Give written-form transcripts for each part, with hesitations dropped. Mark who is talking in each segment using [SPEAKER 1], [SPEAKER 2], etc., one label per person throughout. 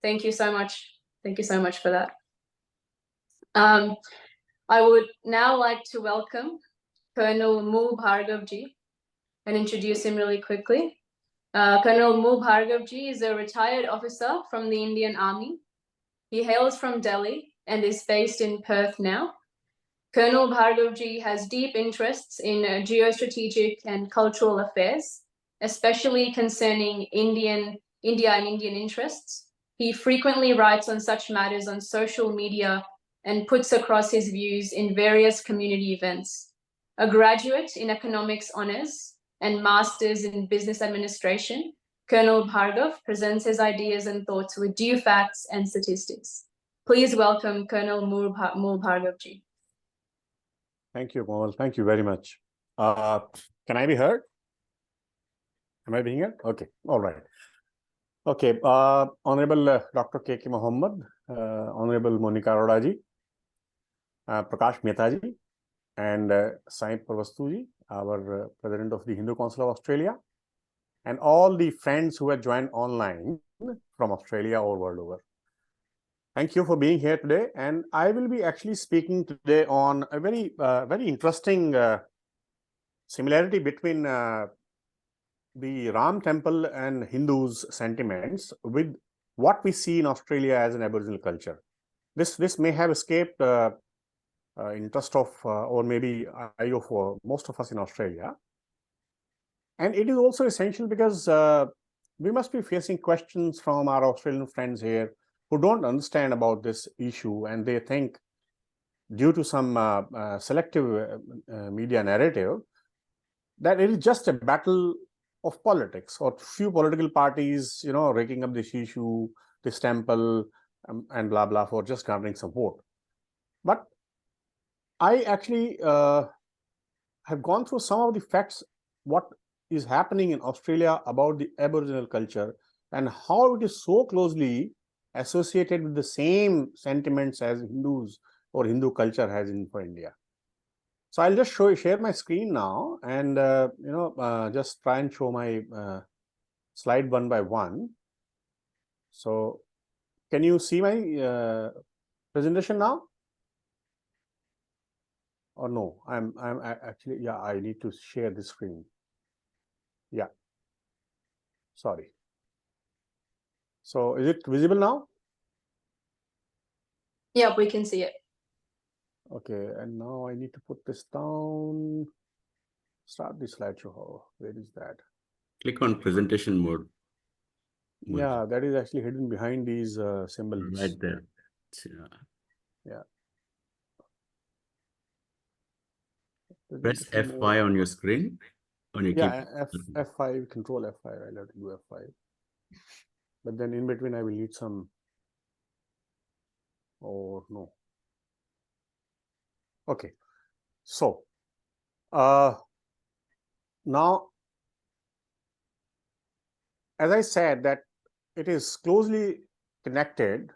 [SPEAKER 1] Thank you so much. Thank you so much for that. I would now like to welcome Colonel Mool Bhargav ji and introduce him really quickly. Colonel Mool Bhargav ji is a retired officer from the Indian Army. He hails from Delhi and is based in Perth now. Colonel Bhargav ji has deep interests in geostrategic and cultural affairs, especially concerning India and Indian interests. He frequently writes on such matters on social media and puts across his views in various community events. A graduate in economics honors and master's in business administration, Colonel Bhargav presents his ideas and thoughts with due facts and statistics. Please welcome Colonel Mool Bhargav ji.
[SPEAKER 2] Thank you, Mool. Thank you very much. Can I be heard? Am I being heard? Okay, all right. Okay, Honorable Dr. K.K. Mohammed, Honorable Monica Arora ji, Prakash Mehta ji, and Sai Parvastu ji, our President of the Hindu Council of Australia, and all the friends who have joined online from Australia or world over. Thank you for being here today, and I will be actually speaking today on a very interesting similarity between the Ram temple and Hindus' sentiments with what we see in Australia as an Aboriginal culture. This may have escaped interest of or maybe eye of most of us in Australia, and it is also essential because we must be facing questions from our Australian friends here who don't understand about this issue, and they think due to some selective media narrative that it is just a battle of politics or few political parties, you know, raking up this issue, this temple, and blah, blah, for just garnering some vote. But I actually have gone through some of the facts, what is happening in Australia about the Aboriginal culture and how it is so closely associated with the same sentiments as Hindus or Hindu culture has in for India. So I'll just share my screen now and just try and show my slide one by one. So can you see my presentation now? Or no? I'm actually, yeah, I need to share the screen. Yeah. Sorry. So is it visible now?
[SPEAKER 1] Yeah, we can see it.
[SPEAKER 2] Okay, and now I need to put this down. Start the slideshow. Where is that?
[SPEAKER 3] Click on presentation mode.
[SPEAKER 2] Yeah, that is actually hidden behind these symbols.
[SPEAKER 3] Right there.
[SPEAKER 2] Yeah.
[SPEAKER 3] Press F5 on your screen. On your
[SPEAKER 2] yeah,
[SPEAKER 3] keyboard.
[SPEAKER 2] F5, Control F5. I'll have to do F5. But then in between, I will need some. Or no. Okay. So now, as I said, that it is closely connected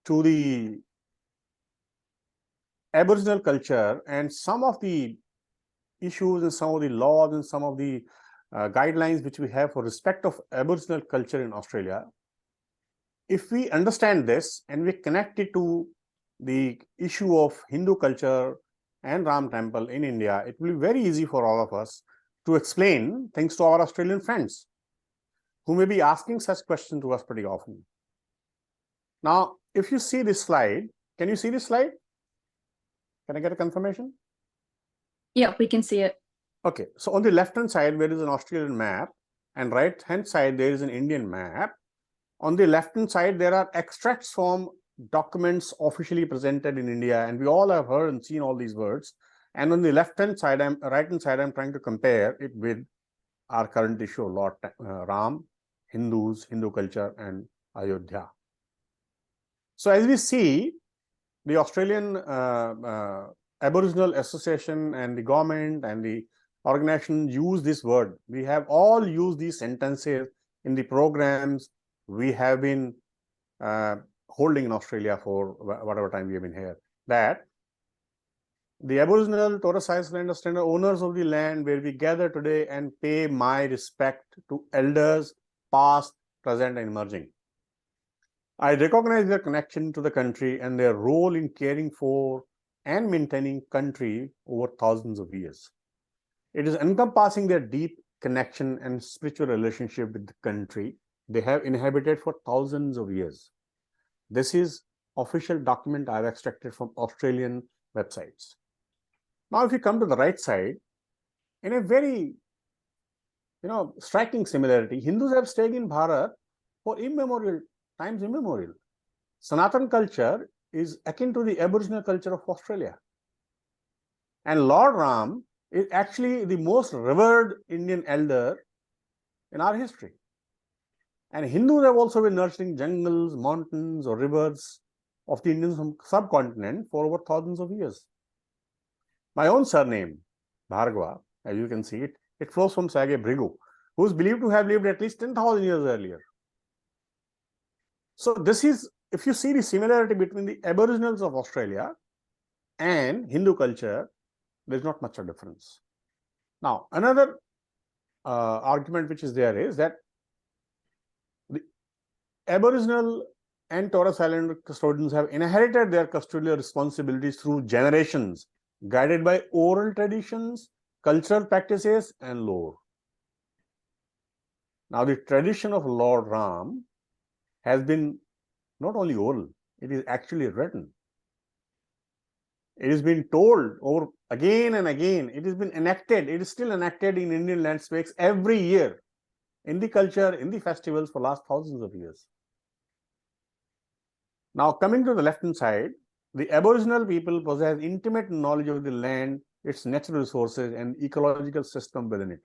[SPEAKER 2] to the Aboriginal culture, and some of the issues and some of the laws and some of the guidelines which we have for respect of Aboriginal culture in Australia. If we understand this and we connect it to the issue of Hindu culture and Ram temple in India, it will be very easy for all of us to explain things to our Australian friends who may be asking such questions to us pretty often. Now, if you see this slide, can you see this slide? Can I get a confirmation?
[SPEAKER 1] Yeah, we can see it.
[SPEAKER 2] Okay, so on the left-hand side, there is an Australian map, and right-hand side, there is an Indian map. On the left-hand side, there are extracts from documents officially presented in India, and we all have heard and seen all these words. And on the right-hand side, I'm trying to compare it with our current issue, Lord Ram, Hindus, Hindu culture, and Ayodhya. So as we see, the Australian Aboriginal Association and the government and the organization use this word. We have all used these sentences in the programs we have been holding in Australia for whatever time we have been here. That the Aboriginal Torres Strait Islander Standard owners of the land where we gather today and pay my respect to elders, past, present, and emerging. I recognize their connection to the country and their role in caring for and maintaining country over thousands of years. It is encompassing their deep connection and spiritual relationship with the country they have inhabited for thousands of years. This is official document I've extracted from Australian websites. Now, if you come to the right side, in a very striking similarity, Hindus have stayed in Bharat for times immemorial. Sanatan culture is akin to the Aboriginal culture of Australia. And Lord Ram is actually the most revered Indian elder in our history. And Hindus have also been nurturing jungles, mountains, or rivers of the Indian subcontinent for over thousands of years. My own surname, Bhargava, as you can see it flows from Sage Brigu, who is believed to have lived at least 10,000 years earlier. So this is, if you see the similarity between the Aboriginals of Australia and Hindu culture, there's not much of a difference. Now, another argument which is there is that the Aboriginal and Torres Island custodians have inherited their custodial responsibilities through generations, guided by oral traditions, cultural practices, and lore. Now, the tradition of Lord Ram has been not only oral, it is actually written. It has been told over again and again. It has been enacted. It is still enacted in Indian landscapes every year, in the culture, in the festivals for last thousands of years. Now, coming to the left-hand side, the Aboriginal people possess intimate knowledge of the land, its natural resources, and ecological system within it.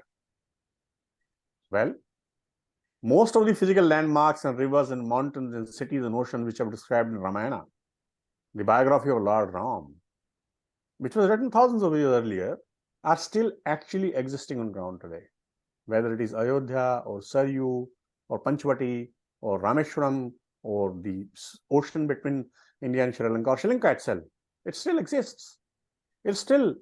[SPEAKER 2] Well, most of the physical landmarks and rivers and mountains and cities and oceans which are described in Ramayana, the biography of Lord Ram, which was written thousands of years earlier, are still actually existing on ground today. Whether it is Ayodhya or Saryu or Panchvati or Rameshwaram or the ocean between India and Sri Lanka or Sri Lanka itself, it still exists. It's still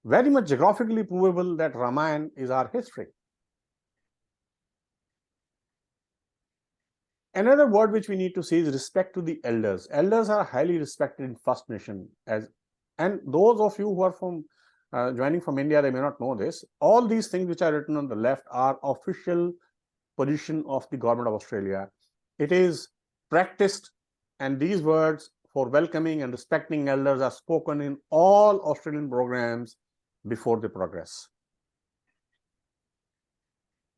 [SPEAKER 2] very much geographically provable that Ramayana is our history. Another word which we need to see is respect to the elders. Elders are highly respected in First Nation, and those of you who are from joining from India, they may not know this. All these things which are written on the left are official position of the government of Australia. It is practiced, and these words for welcoming and respecting elders are spoken in all Australian programs before they progress.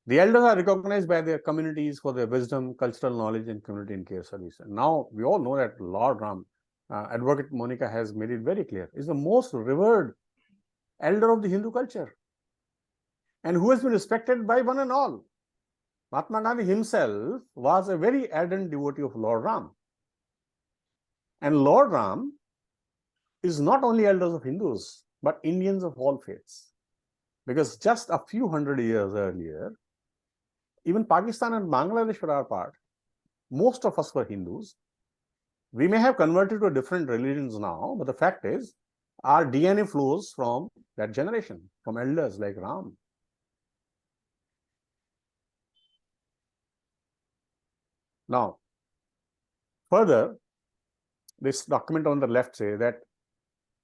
[SPEAKER 2] The elders are recognized by their communities for their wisdom, cultural knowledge, and community and care service. And now we all know that Lord Ram, Advocate Monica has made it very clear, is the most revered elder of the Hindu culture and who has been respected by one and all. Mahatma Gandhi himself was a very ardent devotee of Lord Ram. And Lord Ram is not only elders of Hindus, but Indians of all faiths. Because just a few hundred years earlier, even Pakistan and Bangladesh for our part, most of us were Hindus. We may have converted to different religions now, but the fact is, our DNA flows from that generation, from elders like Ram. Now, further, this document on the left says that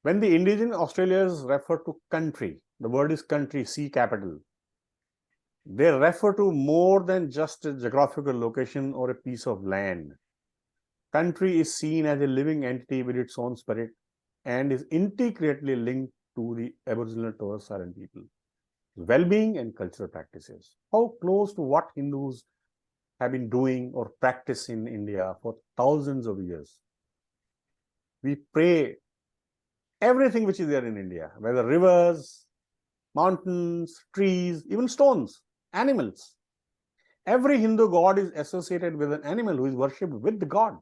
[SPEAKER 2] when the indigenous Australians refer to country, the word is country, C capital, they refer to more than just a geographical location or a piece of land. Country is seen as a living entity with its own spirit and is intricately linked to the Aboriginal Torres Island people, well-being and cultural practices. How close to what Hindus have been doing or practice in India for thousands of years. We pray everything which is there in India, whether rivers, mountains, trees, even stones, animals. Every Hindu god is associated with an animal who is worshipped with the god.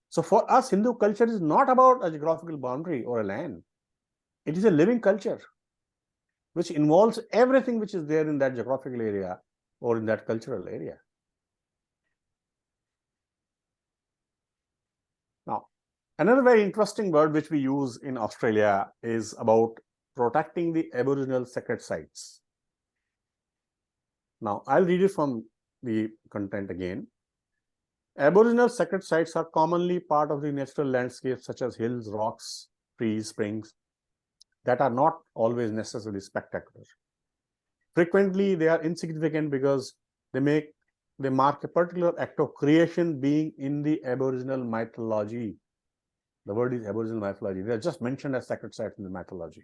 [SPEAKER 2] So for us, Hindu culture is not about a geographical boundary or a land. It is a living culture which involves everything which is there in that geographical area or in that cultural area. Now, another very interesting word which we use in Australia is about protecting the Aboriginal sacred sites. Now, I'll read it from the content again. Aboriginal sacred sites are commonly part of the natural landscape, such as hills, rocks, trees, springs, that are not always necessarily spectacular. Frequently, they are insignificant because they mark a particular act of creation being in the Aboriginal mythology. The word is Aboriginal mythology. They are just mentioned as sacred sites in the mythology.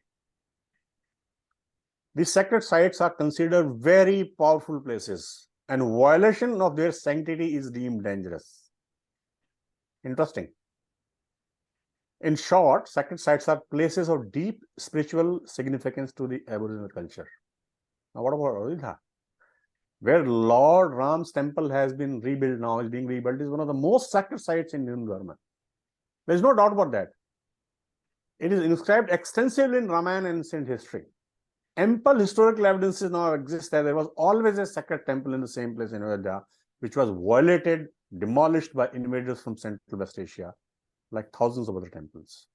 [SPEAKER 2] These sacred sites are considered very powerful places, and violation of their sanctity is deemed dangerous. Interesting. In short, sacred sites are places of deep spiritual significance to the Aboriginal culture. Now, what about Ayodhya? Where Lord Ram's temple has been rebuilt now, is being rebuilt, is one of the most sacred sites in Hindu Dharma. There is no doubt about that. It is inscribed extensively in Ramayana and ancient history. Ample historical evidences now exist that there was always a sacred temple in the same place in Ayodhya, which was violated, demolished by invaders from Central West Asia, like thousands of other temples.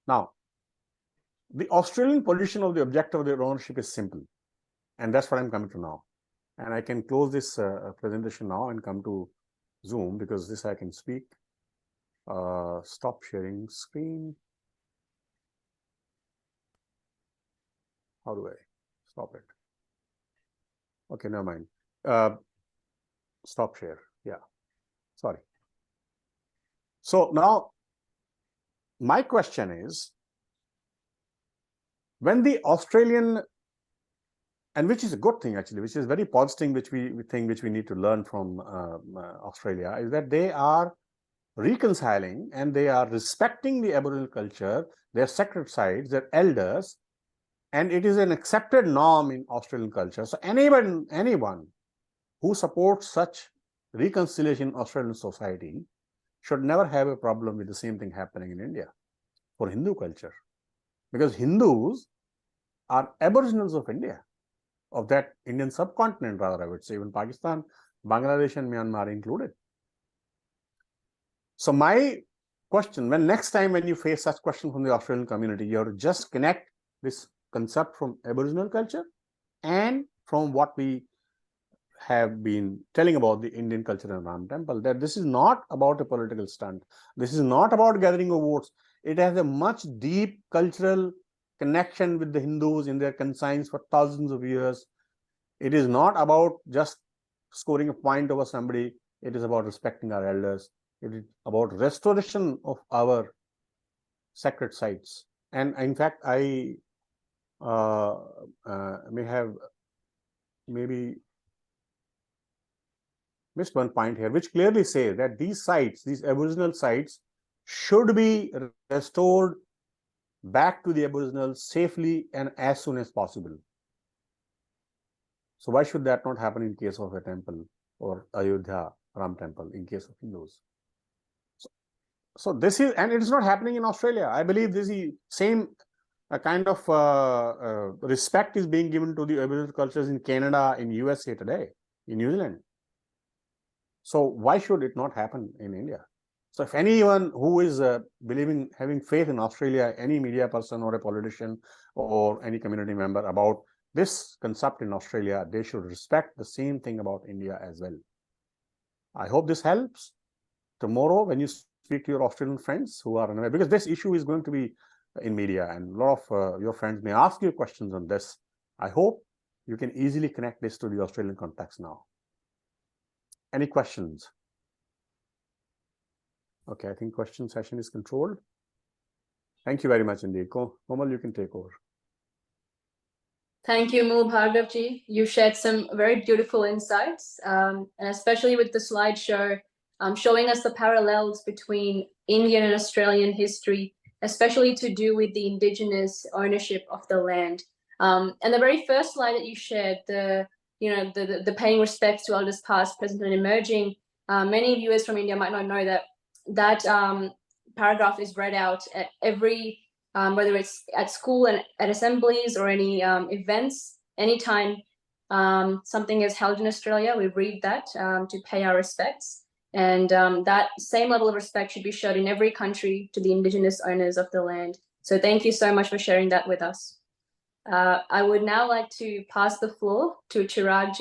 [SPEAKER 2] Now, the Australian position of the object of their ownership is simple, and that's what I'm coming to now. And I can close this presentation now and come to Zoom, because this I can speak. Stop sharing screen. How do I stop it? Okay, never mind. Stop share. Yeah, sorry. So now, my question is, when the Australian, and which is a good thing actually, which is very positive, which we think which we need to learn from Australia, is that they are reconciling and they are respecting the Aboriginal culture, their sacred sites, their elders, and it is an accepted norm in Australian culture. So anyone who supports such reconciliation in Australian society should never have a problem with the same thing happening in India for Hindu culture, because Hindus are Aboriginals of India, of that Indian subcontinent rather, I would say, even Pakistan, Bangladesh and Myanmar included. So my question, next time when you face such question from the Australian community, you have to just connect this concept from Aboriginal culture and from what we have been telling about the Indian culture and Ram Temple, that this is not about a political stunt. This is not about gathering of votes. It has a much deep cultural connection with the Hindus in their conscience for thousands of years. It is not about just scoring a point over somebody. It is about respecting our elders. It is about restoration of our sacred sites. And in fact, I may have maybe missed one point here, which clearly says that these sites, these Aboriginal sites, should be restored back to the Aboriginals safely and as soon as possible. So why should that not happen in case of a temple or Ayodhya Ram temple in case of Hindus? So this is, and it is not happening in Australia. I believe this is same kind of respect is being given to the Aboriginal cultures in Canada, in USA today, in New Zealand. So why should it not happen in India? So if anyone who is having faith in Australia, any media person or a politician or any community member about this concept in Australia, they should respect the same thing about India as well. I hope this helps. Tomorrow, when you speak to your Australian friends who are unaware, because this issue is going to be in media and a lot of your friends may ask you questions on this. I hope you can easily connect this to the Australian context now. Any questions? Okay, I think question session is controlled. Thank you very much indeed. Komal, you can take over.
[SPEAKER 1] Thank you, Mool Bhargav ji. You shared some very beautiful insights, and especially with the slideshow, showing us the parallels between Indian and Australian history, especially to do with the Indigenous ownership of the land. And the very first slide that you shared, the paying respects to elders past, present, and emerging. Many viewers from India might not know that paragraph is read out at every, whether it's at school and at assemblies or any events, anytime something is held in Australia, we read that to pay our respects. And that same level of respect should be shown in every country to the Indigenous owners of the land. So thank you so much for sharing that with us. I would now like to pass the floor to Chirag ji.